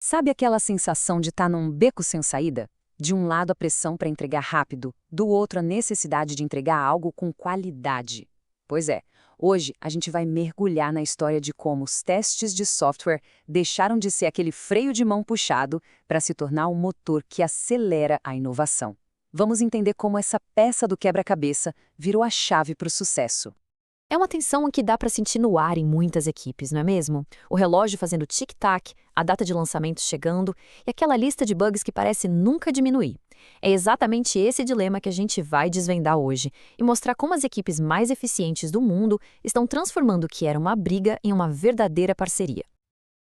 Sabe aquela sensação de estar num beco sem saída? De um lado a pressão para entregar rápido, do outro a necessidade de entregar algo com qualidade. Pois é, hoje a gente vai mergulhar na história de como os testes de software deixaram de ser aquele freio de mão puxado para se tornar um motor que acelera a inovação. Vamos entender como essa peça do quebra-cabeça virou a chave para o sucesso. É uma tensão que dá para sentir no ar em muitas equipes, não é mesmo? O relógio fazendo tic-tac, a data de lançamento chegando e aquela lista de bugs que parece nunca diminuir. É exatamente esse dilema que a gente vai desvendar hoje e mostrar como as equipes mais eficientes do mundo estão transformando o que era uma briga em uma verdadeira parceria.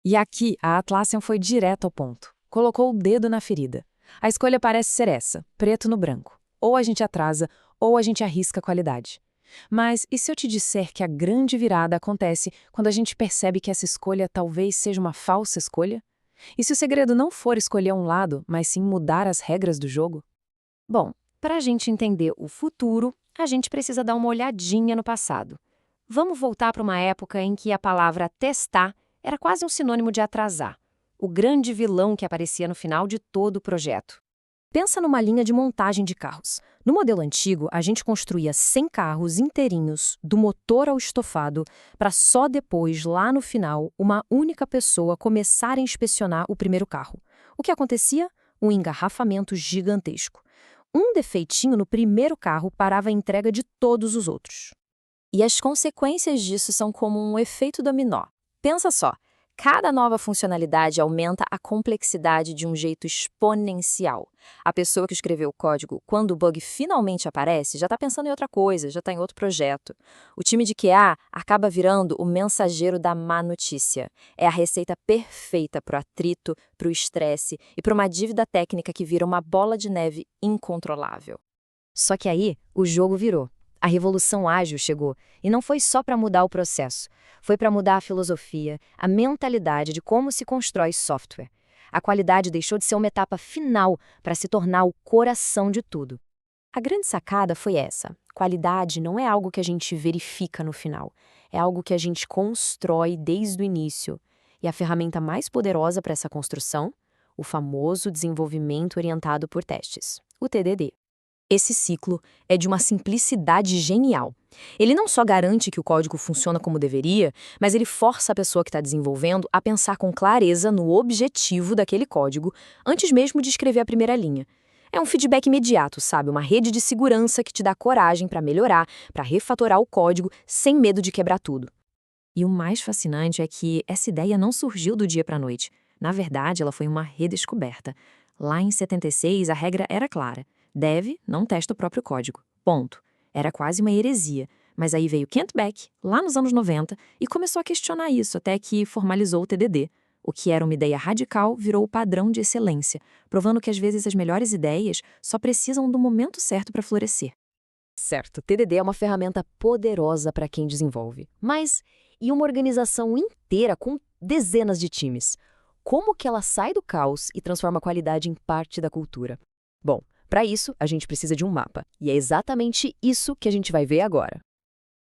E aqui, a Atlassian foi direto ao ponto. Colocou o dedo na ferida. A escolha parece ser essa, preto no branco. Ou a gente atrasa, ou a gente arrisca a qualidade. Mas e se eu te disser que a grande virada acontece quando a gente percebe que essa escolha talvez seja uma falsa escolha? E se o segredo não for escolher um lado, mas sim mudar as regras do jogo? Bom, para a gente entender o futuro, a gente precisa dar uma olhadinha no passado. Vamos voltar para uma época em que a palavra testar era quase um sinônimo de atrasar, o grande vilão que aparecia no final de todo o projeto. Pensa numa linha de montagem de carros. No modelo antigo, a gente construía 100 carros inteirinhos, do motor ao estofado, para só depois, lá no final, uma única pessoa começar a inspecionar o primeiro carro. O que acontecia? Um engarrafamento gigantesco. Um defeitinho no primeiro carro parava a entrega de todos os outros. E as consequências disso são como um efeito dominó. Pensa só, cada nova funcionalidade aumenta a complexidade de um jeito exponencial. A pessoa que escreveu o código, quando o bug finalmente aparece, já está pensando em outra coisa, já está em outro projeto. O time de QA acaba virando o mensageiro da má notícia. É a receita perfeita para o atrito, para o estresse e para uma dívida técnica que vira uma bola de neve incontrolável. Só que aí, o jogo virou. A revolução ágil chegou, e não foi só para mudar o processo, foi para mudar a filosofia, a mentalidade de como se constrói software. A qualidade deixou de ser uma etapa final para se tornar o coração de tudo. A grande sacada foi essa: qualidade não é algo que a gente verifica no final, é algo que a gente constrói desde o início. E a ferramenta mais poderosa para essa construção? O famoso desenvolvimento orientado por testes, o TDD. Esse ciclo é de uma simplicidade genial. Ele não só garante que o código funciona como deveria, mas ele força a pessoa que está desenvolvendo a pensar com clareza no objetivo daquele código antes mesmo de escrever a primeira linha. É um feedback imediato, sabe? Uma rede de segurança que te dá coragem para melhorar, para refatorar o código sem medo de quebrar tudo. E o mais fascinante é que essa ideia não surgiu do dia para a noite. Na verdade, ela foi uma redescoberta. Lá em 76, a regra era clara. Dev não testa o próprio código. Ponto. Era quase uma heresia. Mas aí veio Kent Beck, lá nos anos 90, e começou a questionar isso até que formalizou o TDD. O que era uma ideia radical virou o padrão de excelência, provando que às vezes as melhores ideias só precisam do momento certo para florescer. Certo, TDD é uma ferramenta poderosa para quem desenvolve. Mas e uma organização inteira com dezenas de times? Como que ela sai do caos e transforma a qualidade em parte da cultura? Bom, para isso, a gente precisa de um mapa, e é exatamente isso que a gente vai ver agora.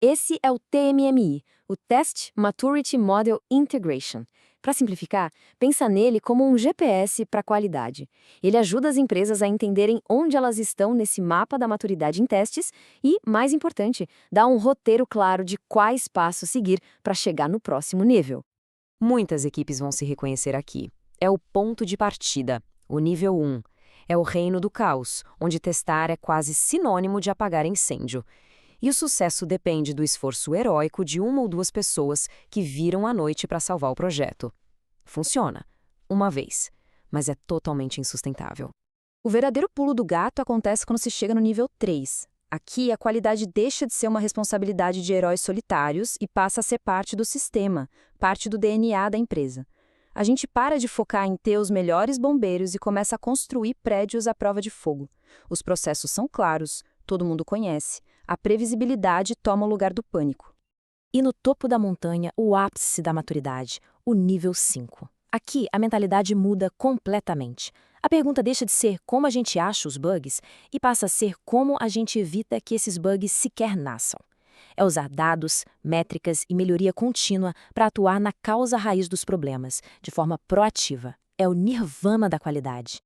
Esse é o TMMI, o Test Maturity Model Integration. Para simplificar, pensa nele como um GPS para a qualidade. Ele ajuda as empresas a entenderem onde elas estão nesse mapa da maturidade em testes e, mais importante, dá um roteiro claro de quais passos seguir para chegar no próximo nível. Muitas equipes vão se reconhecer aqui. É o ponto de partida, o nível 1. É o reino do caos, onde testar é quase sinônimo de apagar incêndio. E o sucesso depende do esforço heróico de uma ou duas pessoas que viram à noite para salvar o projeto. Funciona, uma vez, mas é totalmente insustentável. O verdadeiro pulo do gato acontece quando se chega no nível 3. Aqui, a qualidade deixa de ser uma responsabilidade de heróis solitários e passa a ser parte do sistema, parte do DNA da empresa. A gente para de focar em ter os melhores bombeiros e começa a construir prédios à prova de fogo. Os processos são claros, todo mundo conhece. A previsibilidade toma o lugar do pânico. E no topo da montanha, o ápice da maturidade, o nível 5. Aqui, a mentalidade muda completamente. A pergunta deixa de ser como a gente acha os bugs e passa a ser como a gente evita que esses bugs sequer nasçam. É usar dados, métricas e melhoria contínua para atuar na causa raiz dos problemas, de forma proativa. é o nirvana da qualidade.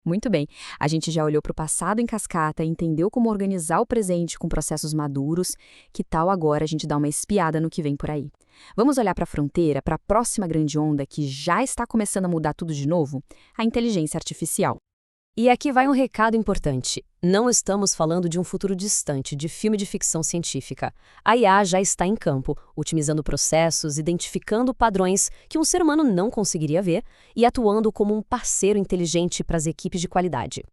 Muito bem, a gente já olhou para o passado em cascata e entendeu como organizar o presente com processos maduros. Que tal agora a gente dar uma espiada no que vem por aí? Vamos olhar para a fronteira, para a próxima grande onda que já está começando a mudar tudo de novo? A inteligência artificial. E aqui vai um recado importante. Não estamos falando de um futuro distante, de filme de ficção científica. A IA já está em campo, otimizando processos, identificando padrões que um ser humano não conseguiria ver e atuando como um parceiro inteligente para as equipes de qualidade.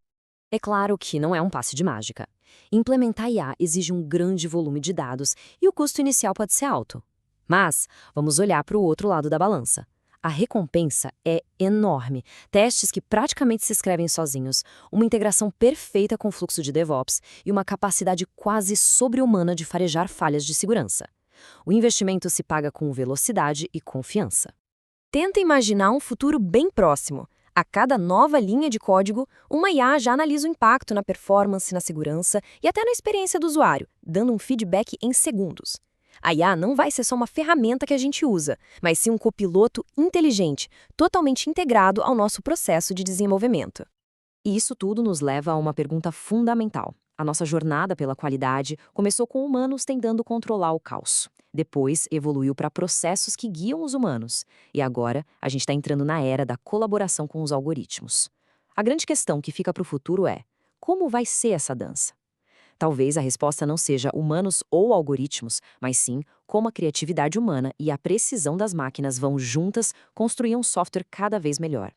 É claro que não é um passe de mágica. Implementar IA exige um grande volume de dados e o custo inicial pode ser alto. Mas vamos olhar para o outro lado da balança. A recompensa é enorme. Testes que praticamente se escrevem sozinhos, uma integração perfeita com o fluxo de DevOps e uma capacidade quase sobre-humana de farejar falhas de segurança. O investimento se paga com velocidade e confiança. Tenta imaginar um futuro bem próximo. A cada nova linha de código, uma IA já analisa o impacto na performance, na segurança e até na experiência do usuário, dando um feedback em segundos. A IA não vai ser só uma ferramenta que a gente usa, mas sim um copiloto inteligente, totalmente integrado ao nosso processo de desenvolvimento. E isso tudo nos leva a uma pergunta fundamental. A nossa jornada pela qualidade começou com humanos tentando controlar o caos. Depois, evoluiu para processos que guiam os humanos. E agora, a gente está entrando na era da colaboração com os algoritmos. A grande questão que fica para o futuro é: como vai ser essa dança? Talvez a resposta não seja humanos ou algoritmos, mas sim como a criatividade humana e a precisão das máquinas vão juntas construir um software cada vez melhor.